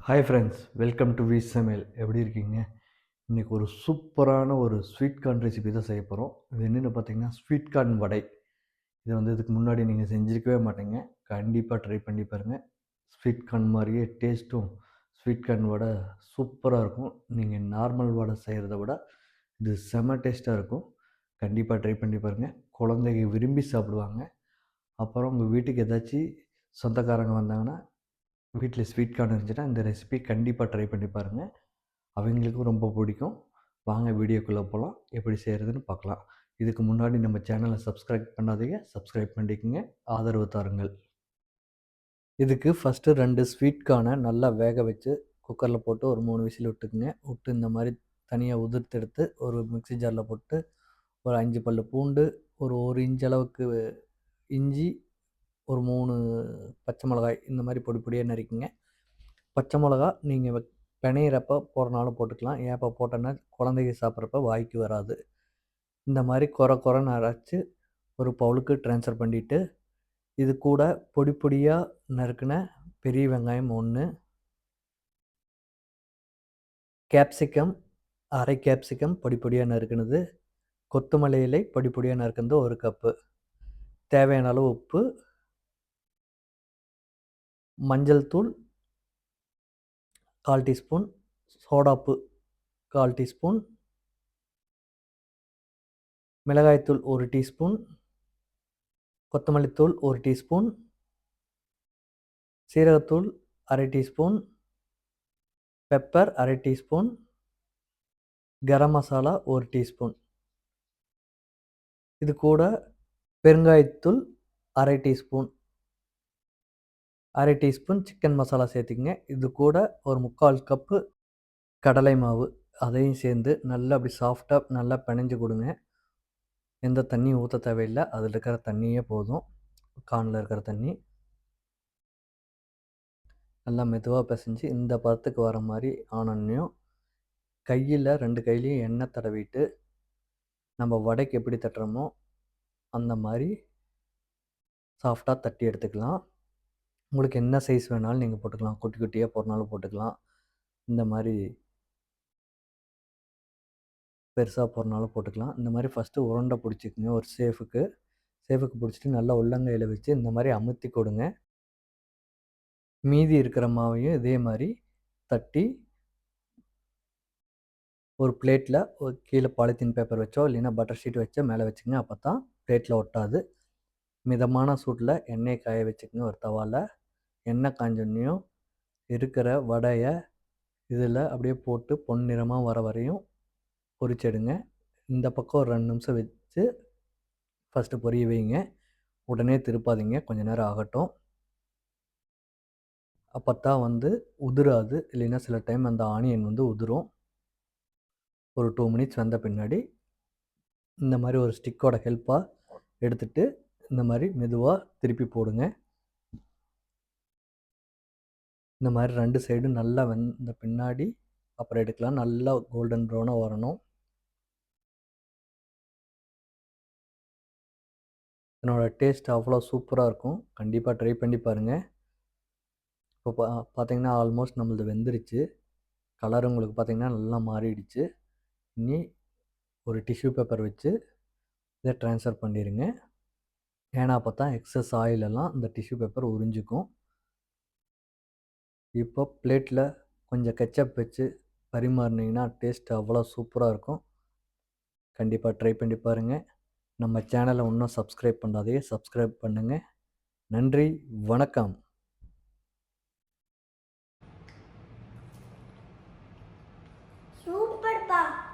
Hi friends, welcome to views சமையல். எப்படி இருக்கீங்க? இன்றைக்கி ஒரு சூப்பரான ஒரு ஸ்வீட் கார்ன் ரெசிபி தான் செய்ய போகிறோம். இது என்னென்னு பார்த்தீங்கன்னா, ஸ்வீட் கார்ன் வடை. இதை வந்து இதுக்கு முன்னாடி நீங்கள் செஞ்சிருக்கவே மாட்டீங்க. கண்டிப்பாக ட்ரை பண்ணி பாருங்கள். ஸ்வீட் கார்ன் மாதிரியே டேஸ்ட்டும் ஸ்வீட் கார்ன் வடை சூப்பராக இருக்கும். நீங்கள் நார்மல் வடை செய்கிறத விட இது செம டேஸ்ட்டாக இருக்கும். கண்டிப்பாக ட்ரை பண்ணி பாருங்கள். குழந்தைங்க விரும்பி சாப்பிடுவாங்க. அப்புறம் உங்கள் வீட்டுக்கு ஏதாச்சும் சொந்தக்காரங்க வந்தாங்கன்னா, வீட்டில் ஸ்வீட் கார்ன் இருந்துச்சுன்னா இந்த ரெசிபி கண்டிப்பாக ட்ரை பண்ணி பாருங்கள். அவங்களுக்கும் ரொம்ப பிடிக்கும். வாங்க வீடியோக்குள்ளே போகலாம். எப்படி செய்கிறதுன்னு பார்க்கலாம். இதுக்கு முன்னாடி நம்ம சேனலை சப்ஸ்கிரைப் பண்ணாதீங்க, சப்ஸ்கிரைப் பண்ணிக்கோங்க. ஆதரவு தாருங்கள். இதுக்கு ஃபஸ்ட்டு 2 ஸ்வீட் கார்னை நல்லா வேக வச்சு குக்கரில் போட்டு ஒரு 3 விசில் விட்டுக்குங்க. விட்டு இந்த மாதிரி தனியாக உதிர்த்தெடுத்து ஒரு மிக்ஸி ஜாரில் போட்டு ஒரு 5 பல் பூண்டு, ஒரு 1 இன்ச் அளவுக்கு இஞ்சி, ஒரு 3 பச்சை மிளகாய் இந்த மாதிரி பொடி பொடியாக நறுக்கிங்க. பச்சை மிளகா நீங்கள் பிணையிறப்ப போடுறனாலும் போட்டுக்கலாம். ஏன் இப்போ போட்டோன்னா குழந்தைங்க சாப்பிட்றப்ப வாய்க்கு வராது. இந்த மாதிரி கொரன்னு அரைச்சி ஒரு பவுலுக்கு ட்ரான்ஸ்ஃபர் பண்ணிவிட்டு, இது கூட பொடி பொடியாக நறுக்கின பெரிய வெங்காயம் 1, கேப்சிகம் அரை கேப்சிகம் பொடி பொடியாக நறுக்குனது, கொத்தமல்லி இலை பொடி பொடியாக நறுக்குனது 1 கப்பு, தேவையான அளவு உப்பு, மஞ்சள் தூள் 1/4 டீஸ்பூன், சோடாப்பு 1/4 டீஸ்பூன், மிளகாய்த்தூள் 1 டீஸ்பூன், கொத்தமல்லி தூள் 1 டீஸ்பூன், சீரகத்தூள் அரை டீஸ்பூன், பெப்பர் அரை டீஸ்பூன், கரம் மசாலா 1 டீஸ்பூன். இது கூட பெருங்காயத்தூள் அரை டீஸ்பூன், அரை டீஸ்பூன் சிக்கன் மசாலா சேர்த்துக்கங்க. இது கூட ஒரு 3/4 கப்பு கடலை மாவு, அதையும் சேர்ந்து நல்லா அப்படி சாஃப்டாக நல்லா பிணைஞ்சு கொடுங்க. எந்த தண்ணியும் ஊற்ற தேவையில்லை, அதில் இருக்கிற தண்ணியே போதும். கார்னில் இருக்கிற தண்ணி நல்லா மெதுவாக பிசைஞ்சு இந்த பதத்துக்கு வர மாதிரி ஆனோன்னையும் கையில் 2 கையிலையும் எண்ணெய் தடவிட்டு நம்ம வடைக்கு எப்படி தட்டுறோமோ அந்த மாதிரி சாஃப்டாக தட்டி எடுத்துக்கலாம். உங்களுக்கு என்ன சைஸ் வேணாலும் நீங்கள் போட்டுக்கலாம். குட்டி குட்டியாக போடுறனாலும் போட்டுக்கலாம். இந்த மாதிரி பெருசாக போடுறனாலும் போட்டுக்கலாம். இந்த மாதிரி ஃபஸ்ட்டு உருண்டை பிடிச்சிக்குங்க ஒரு சேஃபுக்கு பிடிச்சிட்டு நல்லா உள்ளங்கையில் வச்சு இந்த மாதிரி அமுத்தி கொடுங்க. மீதி இருக்கிற மாவையும் இதே மாதிரி தட்டி ஒரு பிளேட்டில் கீழே பாலித்தீன் பேப்பர் வச்சோ இல்லைன்னா பட்டர் ஷீட் வச்சோ மேலே வச்சுங்க. அப்போ தான் பிளேட்டில் ஒட்டாது. மிதமான சூட்டில் எண்ணெயை காய வச்சுக்கோங்க. ஒரு தவாவில் எண்ணெய் காஞ்சோன்னையும் இருக்கிற வடையை இதில் அப்படியே போட்டு பொன்னிறமாக வர வரையும் பொரிச்செடுங்க. இந்த பக்கம் ஒரு 2 நிமிஷம் வச்சு ஃபஸ்ட்டு பொரிய வைங்க. உடனே திருப்பாதீங்க, கொஞ்சம் நேரம் ஆகட்டும். அப்போ தான் வந்து உதிராது. இல்லைன்னா சில டைம் அந்த ஆனியன் வந்து உதிரும். ஒரு 2 மினிட்ஸ் வந்த பின்னாடி இந்த மாதிரி ஒரு ஸ்டிக்கோட ஹெல்ப்பாக எடுத்துகிட்டு இந்த மாதிரி மெதுவாக திருப்பி போடுங்க. இந்த மாதிரி 2 சைடும் நல்லா வெந்த பின்னாடி அப்புறம் எடுக்கலாம். நல்லா கோல்டன் ப்ரௌனாக வரணும். இதனோட டேஸ்ட் அவ்வளோ சூப்பராக இருக்கும். கண்டிப்பாக ட்ரை பண்ணி பாருங்கள். இப்போ பார்த்தீங்கன்னா ஆல்மோஸ்ட் நம்மளது வெந்துருச்சு. கலர் உங்களுக்கு பார்த்தீங்கன்னா நல்லா மாறிடுச்சு. இனி ஒரு டிஷ்யூ பேப்பர் வச்சு இதை ட்ரான்ஸ்ஃபர் பண்ணிடுங்க. ஏன்னா அப்போ தான் எக்ஸஸ் ஆயிலெல்லாம் இந்த டிஷ்யூ பேப்பர் உறிஞ்சிக்கும். இப்போ பிளேட்டில் கொஞ்சம் கெச்சப் வச்சு பரிமாறினீங்கன்னா டேஸ்ட் அவ்வளோ சூப்பராக இருக்கும். கண்டிப்பாக ட்ரை பண்ணி பாருங்கள். நம்ம சேனலை இன்னும் சப்ஸ்கிரைப் பண்ணாதே சப்ஸ்கிரைப் பண்ணுங்கள். நன்றி, வணக்கம். சூப்பர்ப்பா.